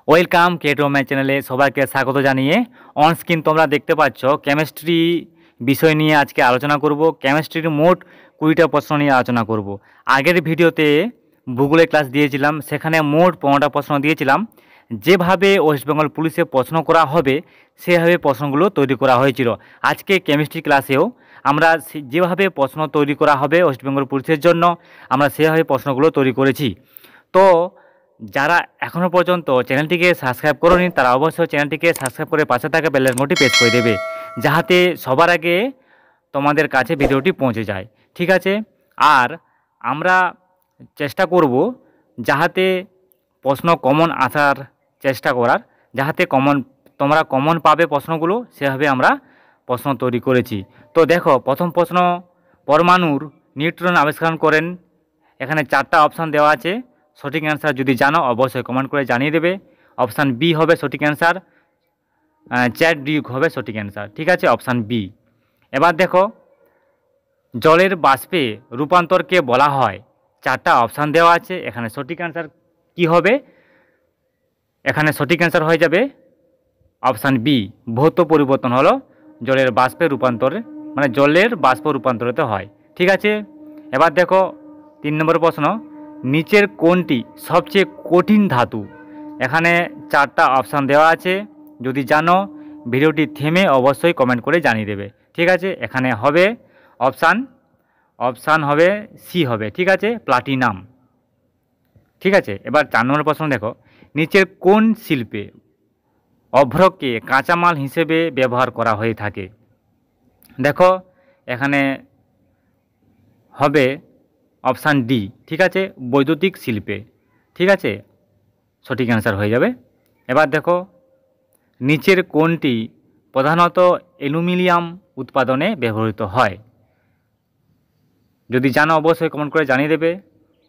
Welcome কেটো math চ্যানেলে সবাইকে স্বাগত জানিয়ে অন স্ক্রিন তোমরা দেখতে পাচ্ছ কেমিস্ট্রি বিষয় নিয়ে আজকে আলোচনা করব। কেমিস্ট্রির মোট 20টা প্রশ্ন নিয়ে আলোচনা করব। আগের ভিডিওতে ভূগোলের ক্লাস দিয়েছিলাম, সেখানে মোট 15টা প্রশ্ন দিয়েছিলাম। যেভাবে ওয়েস্ট বেঙ্গল পুলিশে প্রশ্ন করা হবে সেভাবে প্রশ্নগুলো তৈরি করা হয়েছিল। আজকে কেমিস্ট্রি ক্লাসেও আমরা যেভাবে প্রশ্ন তৈরি করা হবে ওয়েস্ট বেঙ্গল পুলিশের জন্য আমরা সেভাবে প্রশ্নগুলো তৈরি করেছি। তো যারা এখনও পর্যন্ত চ্যানেলটিকে সাবস্ক্রাইব করোনি তারা অবশ্যই চ্যানেলটিকে সাবস্ক্রাইব করে পাশে থাকা বেল আইকনটি প্রেস করে দেবে, যাতে সবার আগে তোমাদের কাছে ভিডিওটি পৌঁছে যায়। ঠিক আছে, আর আমরা চেষ্টা করব যাহাতে প্রশ্ন কমন আসার চেষ্টা করার, যাহাতে তোমরা কমন পাবে প্রশ্নগুলো, সেভাবে আমরা প্রশ্ন তৈরি করেছি। তো দেখো, প্রথম প্রশ্ন, পরমাণুর নিউট্রন আবিষ্কার করেন। এখানে 4টা অপশান দেওয়া আছে। সঠিক অ্যান্সার যদি জানো অবশ্যই কমেন্ট করে জানিয়ে দেবে। অপশান বি হবে সঠিক অ্যান্সার, চ্যাট ডিউক হবে সঠিক অ্যান্সার। ঠিক আছে, অপশান বি। এবার দেখো, জলের বাষ্পে রূপান্তরকে বলা হয়। 4টা অপশান দেওয়া আছে। এখানে সঠিক অ্যান্সার কি হবে? এখানে সঠিক অ্যান্সার হয়ে যাবে অপশান বি, ভৌত পরিবর্তন হলো জলের বাষ্পে রূপান্তর, মানে জলের বাষ্প রূপান্তরিত হয়। ঠিক আছে, এবার দেখো 3 নম্বর প্রশ্ন, নিচের কোনটি সবচেয়ে কঠিন ধাতু? এখানে 4টা অপশান দেওয়া আছে। যদি জানো ভিডিওটি থেমে অবশ্যই কমেন্ট করে জানিয়ে দেবে। ঠিক আছে, এখানে হবে অপশান হবে সি হবে। ঠিক আছে, প্লাটিনাম। ঠিক আছে, এবার 4 নম্বর প্রশ্ন দেখো, নিচের কোন শিল্পে অভ্রকে কাঁচামাল হিসেবে ব্যবহার করা হয়ে থাকে? দেখো, এখানে হবে অপশান ডি। ঠিক আছে, বৈদ্যুতিক শিল্পে। ঠিক আছে, সঠিক অ্যান্সার হয়ে যাবে। এবার দেখো, নিচের কোনটি প্রধানত অ্যালুমিনিয়াম উৎপাদনে ব্যবহৃত হয়? যদি জানো অবশ্যই কমেন্ট করে জানিয়ে দেবে।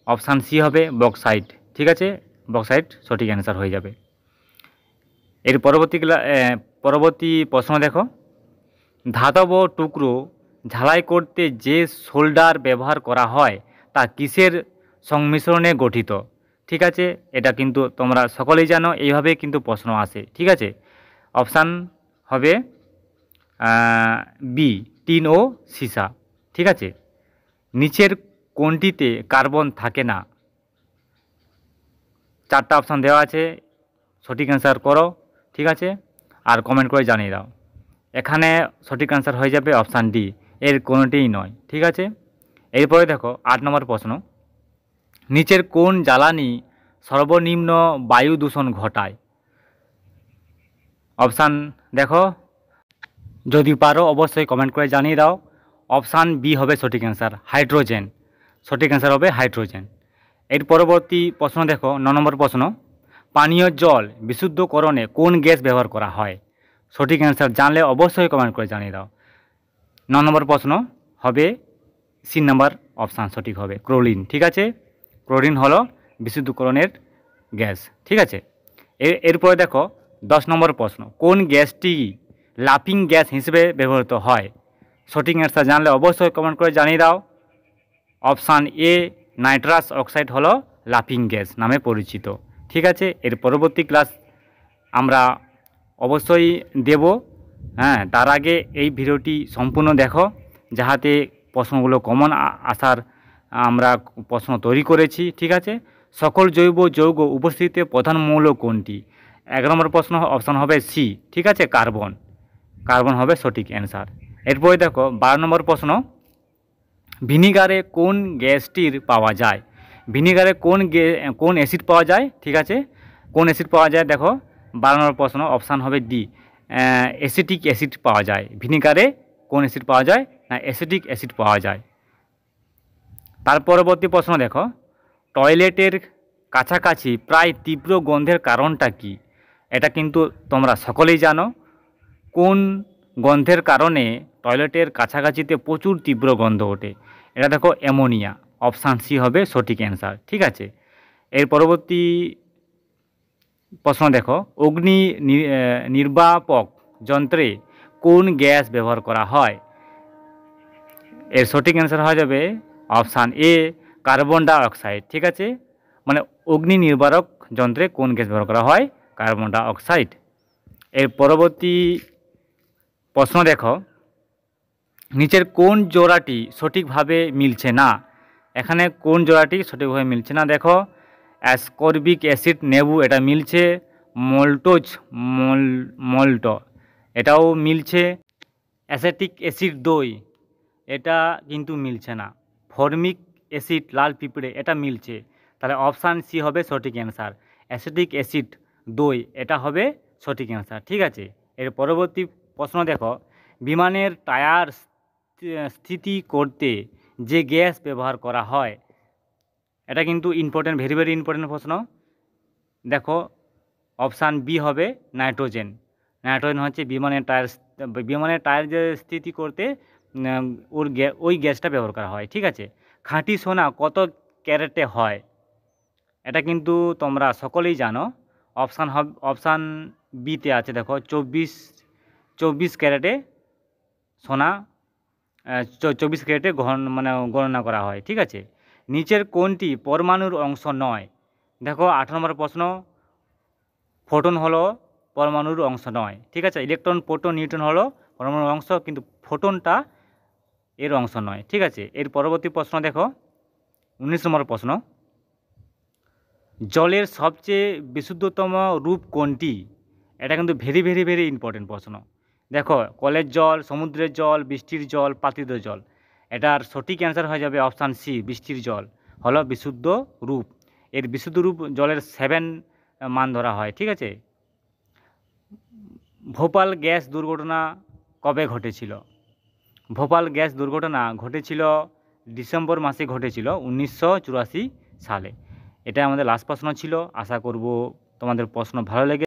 অপশান সি হবে বক্সাইট। ঠিক আছে, বক্সাইট সঠিক অ্যান্সার হয়ে যাবে। এর পরবর্তী প্রশ্ন দেখো, ধাতব টুকরো ঝালাই করতে যে সোল্ডার ব্যবহার করা হয় তা কিসের সংমিশ্রণে গঠিত? ঠিক আছে, এটা কিন্তু তোমরা সকলেই জানো, এইভাবে কিন্তু প্রশ্ন আসে। ঠিক আছে, অপশান হবে বি, টিন ও সীসা। ঠিক আছে, নিচের কোনটিতে কার্বন থাকে না? 4টা অপশান দেওয়া আছে, সঠিক অ্যান্সার করো। ঠিক আছে, আর কমেন্ট করে জানিয়ে দাও। এখানে সঠিক অ্যান্সার হয়ে যাবে অপশান ডি, এর কোনোটিই নয়। ঠিক আছে, এরপরে দেখো 8 নম্বর প্রশ্ন, নিচের কোন জ্বালানি সর্বনিম্ন বায়ু দূষণ ঘটায়? অপশান দেখো, যদি পারো অবশ্যই কমেন্ট করে জানিয়ে দাও। অপশান বি হবে সঠিক অ্যান্সার, হাইড্রোজেন। সঠিক অ্যান্সার হবে হাইড্রোজেন। এর পরবর্তী প্রশ্ন দেখো 9 নম্বর প্রশ্ন, পানীয় জল বিশুদ্ধকরণে কোন গ্যাস ব্যবহার করা হয়? সঠিক অ্যান্সার জানলে অবশ্যই কমেন্ট করে জানিয়ে দাও। 9 নম্বর প্রশ্ন হবে সি নাম্বার অপশান সঠিক হবে, ক্লোরিন। ঠিক আছে, ক্লোরিন হলো বিশুদ্ধকরণের গ্যাস। ঠিক আছে, এরপরে দেখো 10 নম্বর প্রশ্ন, কোন গ্যাসটি লাফিং গ্যাস হিসেবে ব্যবহৃত হয়? সঠিক অ্যান্সার জানলে অবশ্যই কমেন্ট করে জানিয়ে দাও। অপশান এ, নাইট্রাস অক্সাইড হলো লাফিং গ্যাস নামে পরিচিত। ঠিক আছে, এর পরবর্তী ক্লাস আমরা অবশ্যই দেব। হ্যাঁ, তার আগে এই ভিডিওটি সম্পূর্ণ দেখো, যাহাতে প্রশ্নগুলো কমন আসার আমরা প্রশ্ন তৈরি করেছি। ঠিক আছে, সকল জৈব যৌগ উপস্থিতিতে প্রধান মৌল কোনটি? 11 নম্বর প্রশ্ন অপশান হবে সি। ঠিক আছে, কার্বন। কার্বন হবে সঠিক অ্যান্সার। এরপরে দেখো 12 নম্বর প্রশ্ন, ভিনিগারে কোন গ্যাসটির পাওয়া যায়? ভিনিগারে কোন অ্যাসিড পাওয়া যায়? ঠিক আছে, কোন অ্যাসিড পাওয়া যায়? দেখো 12 নম্বর প্রশ্ন অপশান হবে ডি, অ্যাসিটিক অ্যাসিড পাওয়া যায়। ভিনিগারে কোন অ্যাসিড পাওয়া যায়? না, অ্যাসিটিক অ্যাসিড পাওয়া যায়। তার পরবর্তী প্রশ্ন দেখো, টয়লেটের কাছাকাছি প্রায় তীব্র গন্ধের কারণটা কি? এটা কিন্তু তোমরা সকলেই জানো। কোন গন্ধের কারণে টয়লেটের কাছাকাছিতে প্রচুর তীব্র গন্ধ ওঠে? এটা দেখো অ্যামোনিয়া। অপশান সি হবে সঠিক অ্যান্সার। ঠিক আছে, এর পরবর্তী প্রশ্ন দেখো, অগ্নি নির্বাপক যন্ত্রে কোন গ্যাস ব্যবহার করা হয়? এর সঠিক অ্যান্সার হয়ে যাবে option A, carbon dioxide. ঠিক আছে, মানে অগ্নি নির্বাপক যন্ত্রে কোন গ্যাস ব্যবহার করা হয়? Carbon die oxide. এর পরবর্তী প্রশ্ন দেখো, নিচের কোন জোড়াটি সঠিকভাবে মিলছে না? এখানে কোন জোড়াটি সঠিকভাবে মিলছে না? দেখো, অ্যাসকর্বিক অ্যাসিড নেবু এটা মিলছে, মল্টোজ মল্ট এটাও মিলছে, অ্যাসেটিক অ্যাসিড দই এটা কিন্তু মিলছে না, ফর্মিক অ্যাসিড লাল পিঁপড়ে এটা মিলছে। তাহলে অপশান সি হবে সঠিক অ্যান্সার, অ্যাসেটিক অ্যাসিড দই এটা হবে সঠিক অ্যান্সার। ঠিক আছে, এর পরবর্তী প্রশ্ন দেখো, বিমানের টায়ার স্থিতি করতে যে গ্যাস ব্যবহার করা হয়, এটা কিন্তু ইম্পর্টেন্ট, ভেরি ভেরি ইম্পর্টেন্ট প্রশ্ন। দেখো, অপশান বি হবে নাইট্রোজেন। নাইট্রোজেন হচ্ছে বিমানের টায়ার যে স্থিতি করতে ওই গ্যাসটা ব্যবহার করা হয়। ঠিক আছে, খাঁটি সোনা কত ক্যারেটে হয়? এটা কিন্তু তোমরা সকলেই জানো। অপশান বিতে আছে, দেখো 24 ক্যারেটে সোনা, 24 ক্যারেটে গণনা করা হয়। ঠিক আছে, নিচের কোনটি পরমাণুর অংশ নয়? দেখো 8 নম্বর প্রশ্ন, ফোটন হলো পরমাণুর অংশ নয়। ঠিক আছে, ইলেকট্রন, প্রোটন, নিউট্রন হলো পরমাণুর অংশ, কিন্তু ফোটনটা এর অংশ নয়। ঠিক আছে, এর পরবর্তী প্রশ্ন দেখো, 19 নম্বর প্রশ্ন, জলের সবচেয়ে বিশুদ্ধতম রূপ কোনটি? এটা কিন্তু ভেরি ভেরি ভেরি ইম্পর্টেন্ট প্রশ্ন। দেখো, কলের জল, সমুদ্রের জল, বৃষ্টির জল, পাতিত জল। এটার সঠিক অ্যান্সার হয়ে যাবে অপশান সি, বৃষ্টির জল হলো বিশুদ্ধ রূপ। এর বিশুদ্ধ রূপ জলের 7 মান ধরা হয়। ঠিক আছে, ভোপাল গ্যাস দুর্ঘটনা কবে ঘটেছিল? ভোপাল গ্যাস দুর্ঘটনা ঘটেছিল ডিসেম্বর মাসে ঘটেছিল 1984 সালে। এটা আমাদের লাস্ট প্রশ্ন ছিল। আশা করব তোমাদের প্রশ্ন ভালো লেগে